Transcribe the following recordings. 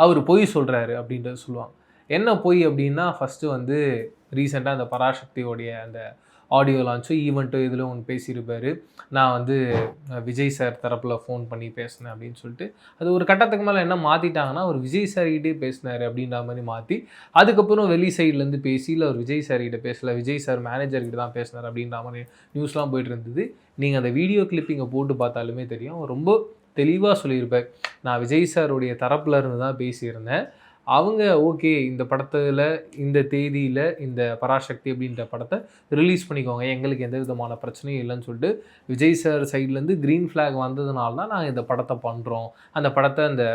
அவர் பொய் சொல்கிறாரு அப்படின்றத சொல்லுவாங்க. என்ன பொய் அப்படின்னா, ஃபஸ்ட்டு வந்து ரீசெண்டாக அந்த பராசக்தியோடைய அந்த ஆடியோ லான்ச்சோ ஈவெண்ட்டோ இதில் ஒன்று பேசியிருப்பார். நான் வந்து விஜய் சார் தரப்பில் ஃபோன் பண்ணி பேசினேன் அப்படின்னு சொல்லிட்டு, அது ஒரு கட்டத்துக்கு மேலே என்ன மாற்றிட்டாங்கன்னா, அவர் விஜய் சார்கிட்டே பேசினார் அப்படின்ற மாதிரி மாற்றி, அதுக்கப்புறம் வெளி சைட்லேருந்து பேசி, இல்லை அவர் விஜய் சார்கிட்ட பேசல, விஜய் சார் மேனேஜர்கிட்ட தான் பேசினார் அப்படின்ற மாதிரி நியூஸ்லாம் போயிட்டு இருந்தது. நீங்கள் அந்த வீடியோ கிளிப்பிங்கை போட்டு பார்த்தாலுமே தெரியும், அவர் ரொம்ப தெளிவாக சொல்லியிருப்பார். நான் விஜய் சாருடைய தரப்பில் இருந்து தான் பேசியிருந்தேன். அவங்க ஓகே இந்த படத்தில் இந்த தேதியில் இந்த பராசக்தி அப்படின்ற படத்தை ரிலீஸ் பண்ணிக்கோங்க, எங்களுக்கு எந்த விதமான பிரச்சனையும் இல்லைன்னு சொல்லிட்டு விஜய் சார் சைட்லேருந்து க்ரீன் ஃப்ளாக் வந்ததுனால தான் நாங்கள் இந்த படத்தை பண்ணுறோம், அந்த படத்தை அந்த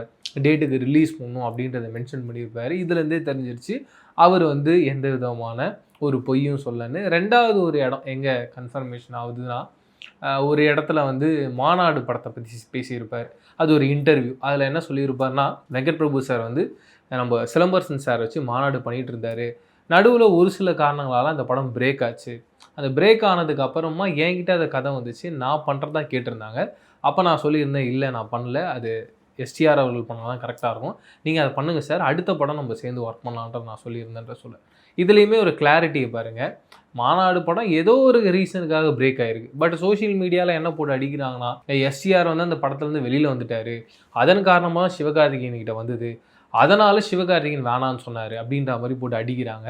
டேட்டுக்கு ரிலீஸ் பண்ணணும் அப்படின்றத மென்ஷன் பண்ணியிருப்பார். இதுலேருந்தே தெரிஞ்சிருச்சு அவர் வந்து எந்த விதமான ஒரு பொய்யும் சொல்லன்னு. ரெண்டாவது ஒரு இடம் எங்கே கன்ஃபர்மேஷன் ஆகுதுன்னா, ஒரு இடத்துல வந்து மாநாடு படத்தை பற்றி பேசியிருப்பார். அது ஒரு இன்டர்வியூ. அதில் என்ன சொல்லியிருப்பார்னா, வெங்கட் பிரபு சார் வந்து நம்ம சிலம்பரசன் சார் வச்சு மாநாடு பண்ணிகிட்டு இருந்தார். நடுவில் ஒரு சில காரணங்களால் அந்த படம் பிரேக் ஆச்சு. அந்த பிரேக் ஆனதுக்கு அப்புறமா என்கிட்ட அந்த கதை வந்துச்சு. நான் பண்ணுறதா கேட்டிருந்தாங்க. அப்போ நான் சொல்லியிருந்தேன், இல்லை நான் பண்ணல, அது எஸ்டிஆர் அவர்கள் பண்ணால் தான் கரெக்டாக இருக்கும், நீங்கள் அதை பண்ணுங்கள் சார், அடுத்த படம் நம்ம சேர்ந்து ஒர்க் பண்ணலான்ற நான் சொல்லியிருந்தேன்ற சொல்ல. இதுலேயுமே ஒரு கிளாரிட்டியை பாருங்கள். மாநாடு படம் ஏதோ ஒரு ரீசனுக்காக பிரேக் ஆகிருக்கு. பட் சோஷியல் மீடியாவில் என்ன போட்டு அடிக்கிறாங்கன்னா, எஸ்டிஆர் வந்து அந்த படத்துலேருந்து வெளியில் வந்துட்டார், அதன் காரணமாக சிவகார்த்திகேயன் கிட்ட வந்தது, அதனால் சிவகார்த்திகேயன் வேணான்னு சொன்னார் அப்படின்ற மாதிரி போட்டு அடிக்கிறாங்க.